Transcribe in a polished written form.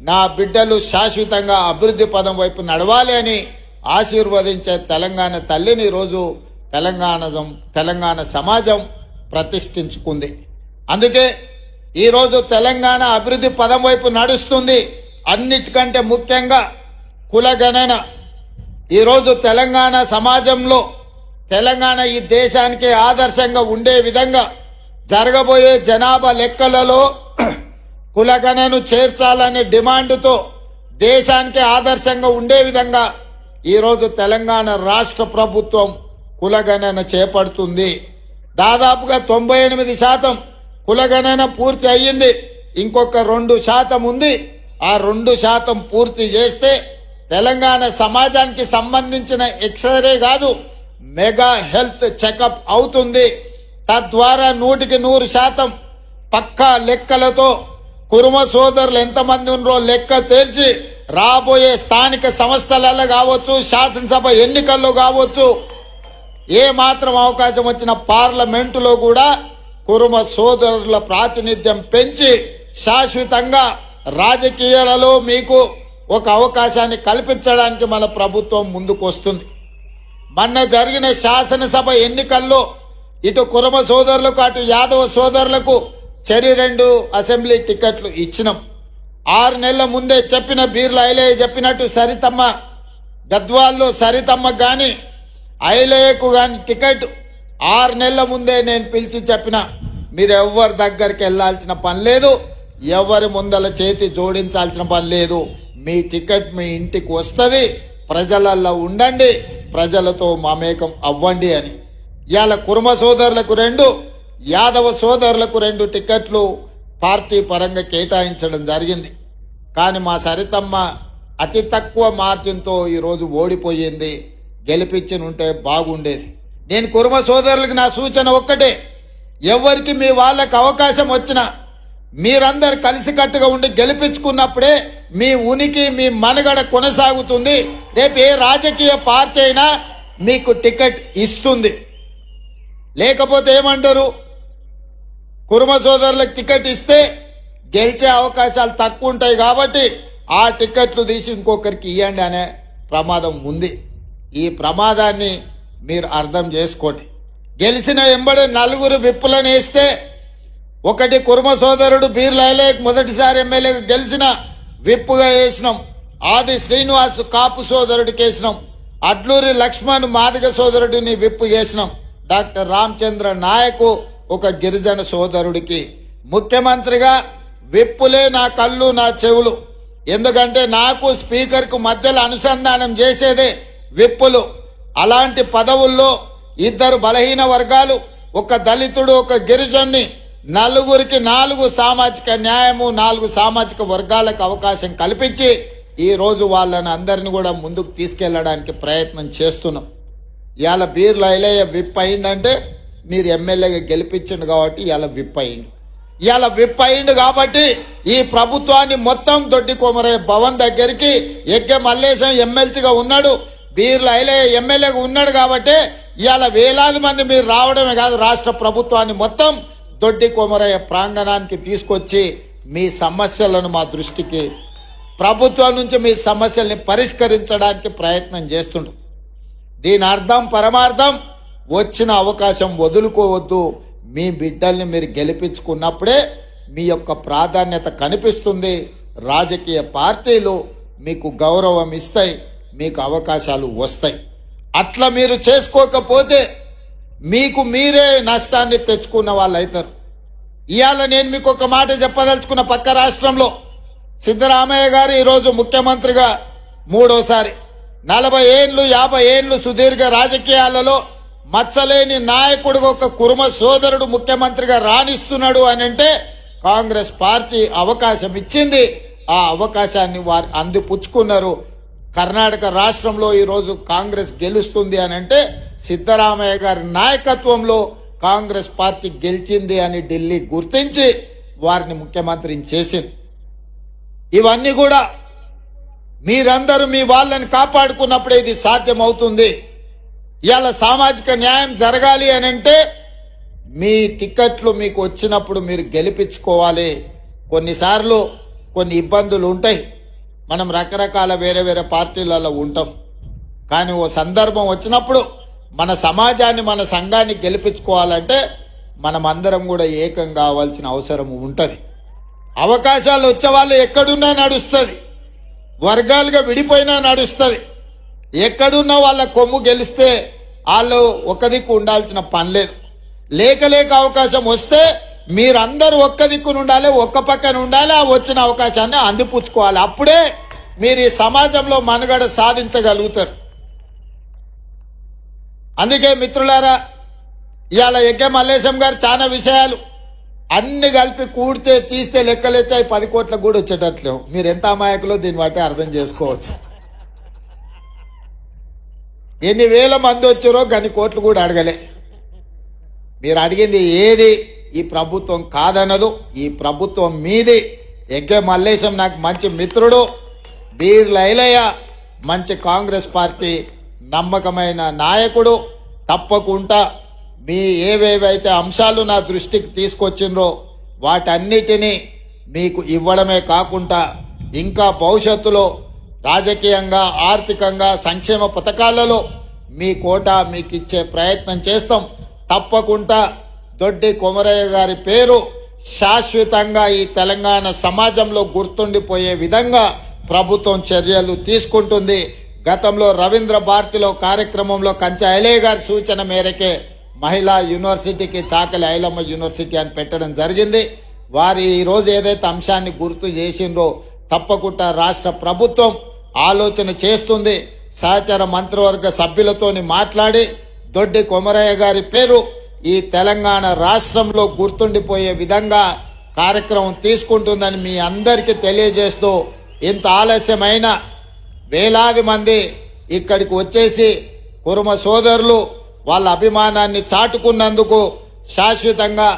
నా బిడ్డలు శాశ్వతంగా అభివృద్ధి పదం వైపు నడవాలి అని ఆశీర్వదించే తెలంగాణ తల్లిని ఈరోజు తెలంగాణ సమాజం ప్రతిష్ఠించుకుంది. అందుకే ఈరోజు తెలంగాణ అభివృద్ధి పదం వైపు నడుస్తుంది. అన్నిటికంటే ముఖ్యంగా కులగణన. ఈరోజు తెలంగాణ సమాజంలో తెలంగాణ ఈ దేశానికి ఆదర్శంగా ఉండే విధంగా జరగబోయే జనాభా లెక్కలలో కులగణను చేర్చాలనే డిమాండ్తో దేశానికి ఆదర్శంగా ఉండే విధంగా ఈరోజు తెలంగాణ రాష్ట్ర ప్రభుత్వం కులగణన చేపడుతుంది. దాదాపుగా 98% కులగణన పూర్తి అయ్యింది. ఇంకొక 2% ఉంది. ఆ 2% పూర్తి చేస్తే తెలంగాణ సమాజానికి సంబంధించిన ఎక్స్రే కాదు, మెగా హెల్త్ చెకప్ అవుతుంది. తద్వారా 100% పక్కా లెక్కలతో కురుమ సోదరులు ఎంతమంది ఉన్నారో లెక్క తేల్చి రాబోయే స్థానిక సంస్థలలో కావచ్చు, శాసనసభ ఎన్నికల్లో కావచ్చు, ఏ మాత్రం అవకాశం వచ్చిన పార్లమెంటులో కూడా కురుమ సోదరుల ప్రాతినిధ్యం పెంచి శాశ్వతంగా రాజకీయాలలో మీకు ఒక అవకాశాన్ని కల్పించడానికి మన ప్రభుత్వం ముందుకు వస్తుంది. మొన్న జరిగిన శాసనసభ ఎన్నికల్లో ఇటు కురుమ సోదరులకు అటు యాదవ సోదరులకు చెరి 2 అసెంబ్లీ టికెట్లు ఇచ్చినాం. 6 నెలల ముందే చెప్పిన బీర్ల ఐలయ్య చెప్పినట్టు సరితమ్మ గద్వాల్లో సరితమ్మ గాని ఐలయ్యకు గాని టికెట్ 6 నెలల ముందే నేను పిలిచి చెప్పిన, మీరు ఎవరి దగ్గరికి వెళ్లాల్సిన పని లేదు, ఎవరి ముందల చేతి జోడించాల్సిన పని లేదు, మీ టికెట్ మీ ఇంటికి వస్తుంది, ప్రజలలో ఉండండి, ప్రజలతో మమేకం అవ్వండి అని. ఇవాళ కురుమ సోదరులకు 2, యాదవ సోదరులకు 2 టికెట్లు పార్టీ పరంగా కేటాయించడం జరిగింది. కానీ మా సరితమ్మ అతి తక్కువ మార్జిన్తో ఈరోజు ఓడిపోయింది. గెలిపించనుంటే బాగుండేది. నేను కురుమ సోదరులకు నా సూచన ఒక్కటే, ఎవరికి మీ వాళ్ళకి అవకాశం వచ్చినా మీరందరు కలిసికట్టుగా ఉండి గెలిపించుకున్నప్పుడే మీ ఉనికి మీ మనుగడ కొనసాగుతుంది. రేపు ఏ రాజకీయ పార్టీ అయినా మీకు టికెట్ ఇస్తుంది. లేకపోతే ఏమంటారు, కురుమ సోదరులకు టికెట్ ఇస్తే గెలిచే అవకాశాలు తక్కువ ఉంటాయి కాబట్టి ఆ టికెట్లు తీసి ఇంకొకరికి ఇవ్వండి అనే ప్రమాదం ఉంది. ఈ ప్రమాదాన్ని మీరు అర్థం చేసుకోండి. గెలిచిన ఎంబడి 4 విప్పులను వేస్తే, ఒకటి కురుమ సోదరుడు బీర్ల ఐలయ్యకు మొదటిసారి ఎమ్మెల్యేగా గెలిచిన విప్పుగా వేసినాం. ఆది శ్రీనివాస్ కాపు సోదరుడికి వేసినాం. అడ్లూరి లక్ష్మణ్ మాదిగ సోదరుడిని విప్పు చేసినాం. డాక్టర్ రామచంద్ర నాయకు ఒక గిరిజన సోదరుడికి. ముఖ్యమంత్రిగా విప్పులే నా కళ్ళు నా చెవులు. ఎందుకంటే నాకు స్పీకర్కు మధ్యలో అనుసంధానం చేసేదే విప్పులు. అలాంటి పదవుల్లో 2 బలహీన వర్గాలు, ఒక దళితుడు, ఒక గిరిజన్ని, 4కి 4 సామాజిక న్యాయము, 4 సామాజిక వర్గాలకు అవకాశం కల్పించి ఈరోజు వాళ్ళని అందరిని కూడా ముందుకు తీసుకెళ్లడానికి ప్రయత్నం చేస్తున్నాం. ఇవాళ బీర్ల ఐలయ్య విప్ అయిందంటే మీరు ఎమ్మెల్యేగా గెలిపించండు కాబట్టి ఇవాళ విప్ అయిండు. ఇవాళ విప్ అయిండు కాబట్టి ఈ ప్రభుత్వాన్ని మొత్తం దొడ్డి కొమరయ్య భవన్ దగ్గరికి ఎగ్గే మల్లేశం ఎమ్మెల్సీగా ఉన్నాడు, బీర్ల ఐలయ్య ఎమ్మెల్యేగా ఉన్నాడు కాబట్టి ఇవాళ వేలాది మంది మీరు రావడమే కాదు, రాష్ట్ర ప్రభుత్వాన్ని మొత్తం దొడ్డి కొమరయ్య ప్రాంగణానికి తీసుకొచ్చి మీ సమస్యలను మా దృష్టికి, ప్రభుత్వం నుంచి మీ సమస్యల్ని పరిష్కరించడానికి ప్రయత్నం చేస్తుండ్రు. దీని అర్థం పరమార్థం, వచ్చిన అవకాశం వదులుకోవద్దు. మీ బిడ్డల్ని మీరు గెలిపించుకున్నప్పుడే మీ యొక్క ప్రాధాన్యత కనిపిస్తుంది. రాజకీయ పార్టీలు మీకు గౌరవం ఇస్తాయి, మీకు అవకాశాలు వస్తాయి. అట్లా మీరు చేసుకోకపోతే మీకు మీరే నష్టాన్ని తెచ్చుకున్న వాళ్ళు అవుతారు. ఇవాళ నేను మీకు ఒక మాట చెప్పదలుచుకున్న, పక్క రాష్ట్రంలో సిద్ధరామయ్య గారు ఈరోజు ముఖ్యమంత్రిగా 3వసారి, 40 ఏళ్ళు 50 ఏళ్ళు సుదీర్ఘ రాజకీయాలలో మచ్చలేని నాయకుడిగా ఒక కురుమ సోదరుడు ముఖ్యమంత్రిగా రాణిస్తున్నాడు అని అంటే కాంగ్రెస్ పార్టీ అవకాశం ఇచ్చింది. ఆ అవకాశాన్ని వారు అందిపుచ్చుకున్నారు. కర్ణాటక రాష్ట్రంలో ఈరోజు కాంగ్రెస్ గెలుస్తుంది అని అంటే సిద్ధరామయ్య గారి నాయకత్వంలో కాంగ్రెస్ పార్టీ గెలిచింది అని ఢిల్లీ గుర్తించి వారిని ముఖ్యమంత్రిని చేసింది. ఇవన్నీ కూడా మీరందరూ మీ వాళ్ళని కాపాడుకున్నప్పుడే ఇది సాధ్యమవుతుంది. ఇవాళ సామాజిక న్యాయం జరగాలి అని అంటే మీ టికెట్లు మీకు వచ్చినప్పుడు మీరు గెలిపించుకోవాలి. కొన్నిసార్లు కొన్ని ఇబ్బందులు ఉంటాయి. మనం రకరకాల వేరే వేరే పార్టీలలో ఉంటాం. కానీ ఓ సందర్భం వచ్చినప్పుడు మన సమాజాన్ని మన సంఘాన్ని గెలిపించుకోవాలంటే మనమందరం కూడా ఏకం కావాల్సిన అవసరం ఉంటుంది. అవకాశాలు వచ్చేవాళ్ళు ఎక్కడున్నా నడుస్తుంది, వర్గాలుగా విడిపోయినా నడుస్తుంది. ఎక్కడున్న వాళ్ళ కొమ్ము గెలిస్తే వాళ్ళు ఒక దిక్కు ఉండాల్సిన పని లేదు. లేక అవకాశం వస్తే మీరందరూ ఒక్క దిక్కున ఉండాలి, ఒక్క పక్కన ఉండాలి. ఆ వచ్చిన అవకాశాన్ని అందిపుచ్చుకోవాలి. అప్పుడే మీరు ఈ సమాజంలో మనుగడ సాధించగలుగుతారు. అందుకే మిత్రులారా, ఇవాళ ఎగ్గే మల్లేశం గారు చాలా విషయాలు అన్ని కలిపి కూడితే తీస్తే లెక్కలెత్తే 10 కోట్లకు కూడా వచ్చేటట్లేవు. మీరు ఎంత అమాయకులో దీన్ని బట్టి అర్థం చేసుకోవచ్చు. ఎన్ని వేల మంది వచ్చారో గన్ని కోట్లు కూడా అడగలే. మీరు అడిగింది ఏది ఈ ప్రభుత్వం కాదనదు. ఈ ప్రభుత్వం మీది. ఎగ్గే మల్లేశం నాకు మంచి మిత్రుడు, బీర్ లైలయ్య మంచి కాంగ్రెస్ పార్టీ నమ్మకమైన నాయకుడు. తప్పకుండా మీ ఏవేవైతే అంశాలు నా దృష్టికి తీసుకొచ్చిండ్రో వాటన్నిటినీ మీకు ఇవ్వడమే కాకుండా ఇంకా భవిష్యత్తులో రాజకీయంగా, ఆర్థికంగా, సంక్షేమ పథకాలలో మీ కోటా మీకు ఇచ్చే ప్రయత్నం చేస్తాం. తప్పకుండా దొడ్డి కొమరయ్య గారి పేరు శాశ్వతంగా ఈ తెలంగాణ సమాజంలో గుర్తుండిపోయే విధంగా ప్రభుత్వం చర్యలు తీసుకుంటుంది. గతంలో రవీంద్ర భారతిలో కార్యక్రమంలో కంచె ఐలయ్య గారి సూచన మేరకే మహిళా యూనివర్సిటీకి చాకలి ఐలమ్మ యూనివర్సిటీ అని పెట్టడం జరిగింది. వారు ఈరోజు ఏదైతే అంశాన్ని గుర్తు చేసిండ్రో తప్పకుండా రాష్ట్ర ప్రభుత్వం ఆలోచన చేస్తుంది. సహచర మంత్రివర్గ సభ్యులతోని మాట్లాడి దొడ్డి కొమరయ్య గారి పేరు ఈ తెలంగాణ రాష్ట్రంలో గుర్తుండిపోయే విధంగా కార్యక్రమం తీసుకుంటుందని మీ అందరికీ తెలియజేస్తూ, ఇంత ఆలస్యమైన వేలాది మంది ఇక్కడికి వచ్చేసి కురుమ సోదరులు వాళ్ళ అభిమానాన్ని చాటుకున్నందుకు శాశ్వతంగా